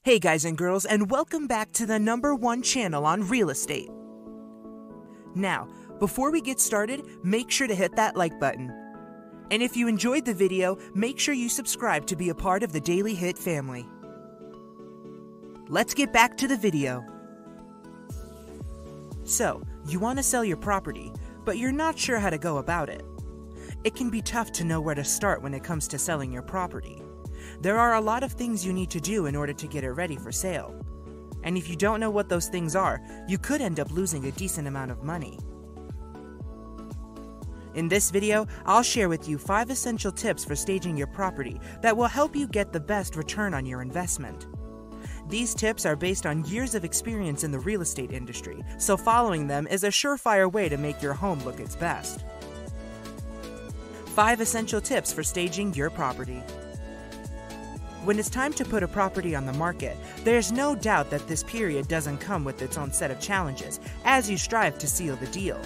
Hey guys and girls, and welcome back to the #1 channel on real estate. Now, before we get started, make sure to hit that like button. And if you enjoyed the video, make sure you subscribe to be a part of the Daily Hit family. Let's get back to the video. So, you want to sell your property, but you're not sure how to go about it. It can be tough to know where to start when it comes to selling your property. There are a lot of things you need to do in order to get it ready for sale. And if you don't know what those things are, you could end up losing a decent amount of money. In this video, I'll share with you 5 essential tips for staging your property that will help you get the best return on your investment. These tips are based on years of experience in the real estate industry, so following them is a surefire way to make your home look its best. 5 essential tips for staging your property. When it's time to put a property on the market, there's no doubt that this period doesn't come with its own set of challenges as you strive to seal the deal.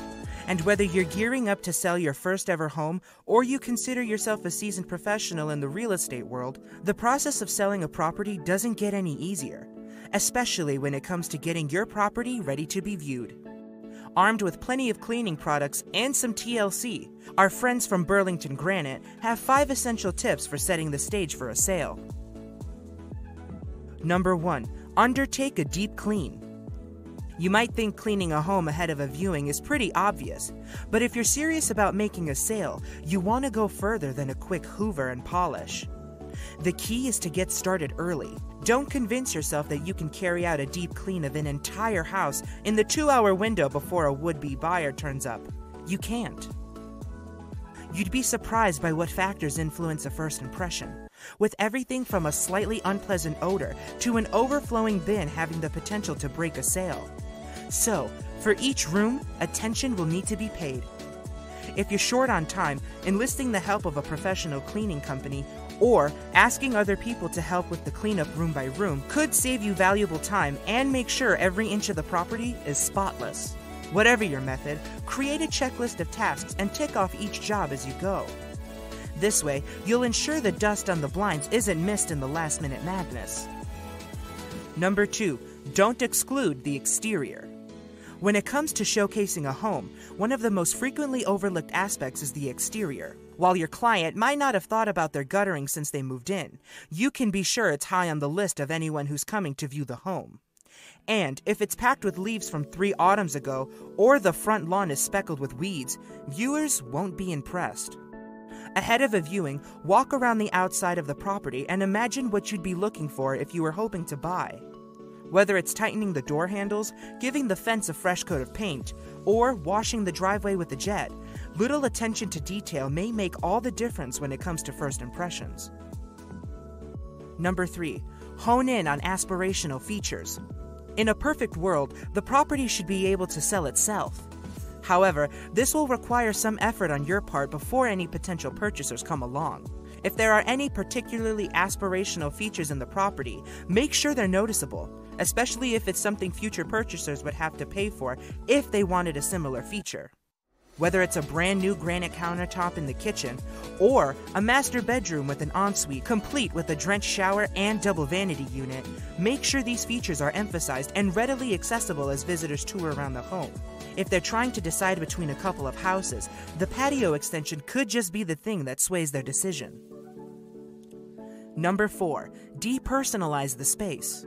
And whether you're gearing up to sell your first ever home or you consider yourself a seasoned professional in the real estate world, the process of selling a property doesn't get any easier, especially when it comes to getting your property ready to be viewed. Armed with plenty of cleaning products and some TLC, our friends from Burlington Granite have 5 essential tips for setting the stage for a sale. Number 1. Undertake a deep clean. You might think cleaning a home ahead of a viewing is pretty obvious, but if you're serious about making a sale, you want to go further than a quick hoover and polish. The key is to get started early. Don't convince yourself that you can carry out a deep clean of an entire house in the 2-hour window before a would-be buyer turns up. You can't. You'd be surprised by what factors influence a first impression, with everything from a slightly unpleasant odor to an overflowing bin having the potential to break a sale. So, for each room, attention will need to be paid. If you're short on time, enlisting the help of a professional cleaning company or asking other people to help with the cleanup room by room could save you valuable time and make sure every inch of the property is spotless. Whatever your method, create a checklist of tasks and tick off each job as you go. This way, you'll ensure the dust on the blinds isn't missed in the last-minute madness. Number 2. Don't exclude the exterior. When it comes to showcasing a home, one of the most frequently overlooked aspects is the exterior. While your client might not have thought about their guttering since they moved in, you can be sure it's high on the list of anyone who's coming to view the home. And if it's packed with leaves from 3 autumns ago, or the front lawn is speckled with weeds, viewers won't be impressed. Ahead of a viewing, walk around the outside of the property and imagine what you'd be looking for if you were hoping to buy. Whether it's tightening the door handles, giving the fence a fresh coat of paint, or washing the driveway with a jet, little attention to detail may make all the difference when it comes to first impressions. Number 3. Hone in on aspirational features. In a perfect world, the property should be able to sell itself. However, this will require some effort on your part before any potential purchasers come along. If there are any particularly aspirational features in the property, make sure they're noticeable, especially if it's something future purchasers would have to pay for if they wanted a similar feature. Whether it's a brand new granite countertop in the kitchen, or a master bedroom with an ensuite complete with a drenched shower and double vanity unit, make sure these features are emphasized and readily accessible as visitors tour around the home. If they're trying to decide between a couple of houses, the patio extension could just be the thing that sways their decision. Number 4. Depersonalize the space.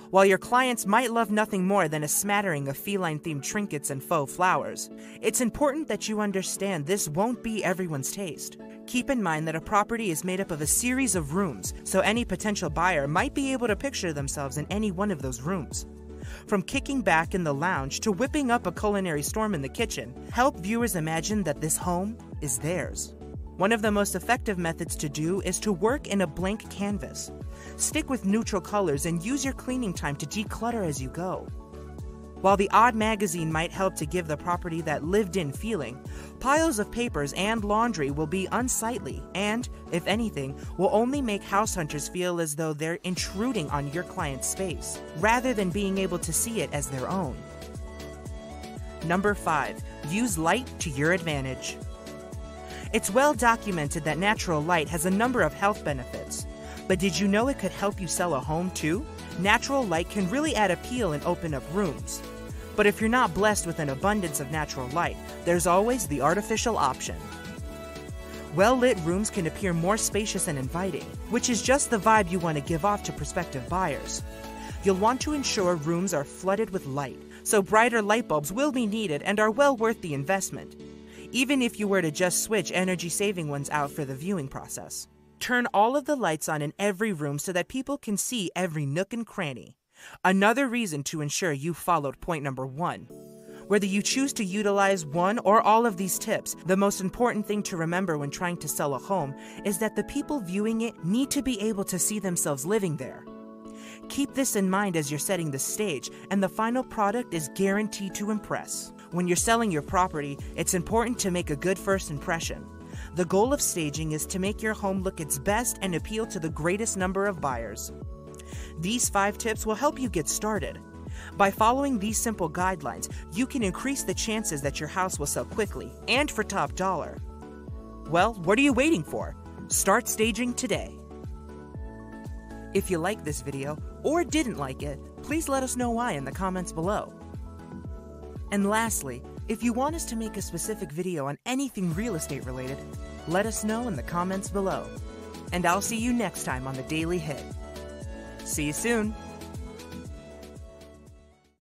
While your clients might love nothing more than a smattering of feline-themed trinkets and faux flowers, it's important that you understand this won't be everyone's taste. Keep in mind that a property is made up of a series of rooms, so any potential buyer might be able to picture themselves in any one of those rooms. From kicking back in the lounge to whipping up a culinary storm in the kitchen, help viewers imagine that this home is theirs. One of the most effective methods to do is to work in a blank canvas. Stick with neutral colors and use your cleaning time to declutter as you go. While the odd magazine might help to give the property that lived-in feeling, piles of papers and laundry will be unsightly and, if anything, will only make house hunters feel as though they're intruding on your client's space, rather than being able to see it as their own. Number 5. Use light to your advantage. It's well documented that natural light has a number of health benefits. But did you know it could help you sell a home too? Natural light can really add appeal and open up rooms. But if you're not blessed with an abundance of natural light, there's always the artificial option. Well-lit rooms can appear more spacious and inviting, which is just the vibe you want to give off to prospective buyers. You'll want to ensure rooms are flooded with light, so brighter light bulbs will be needed and are well worth the investment, even if you were to just switch energy-saving ones out for the viewing process. Turn all of the lights on in every room so that people can see every nook and cranny. Another reason to ensure you followed point number 1. Whether you choose to utilize one or all of these tips, the most important thing to remember when trying to sell a home is that the people viewing it need to be able to see themselves living there. Keep this in mind as you're setting the stage, and the final product is guaranteed to impress. When you're selling your property, it's important to make a good first impression. The goal of staging is to make your home look its best and appeal to the greatest number of buyers. These 5 tips will help you get started. By following these simple guidelines, you can increase the chances that your house will sell quickly and for top dollar. Well, what are you waiting for? Start staging today. If you liked this video or didn't like it, please let us know why in the comments below. And lastly, if you want us to make a specific video on anything real estate related, let us know in the comments below. And I'll see you next time on The Daily Hit. See you soon!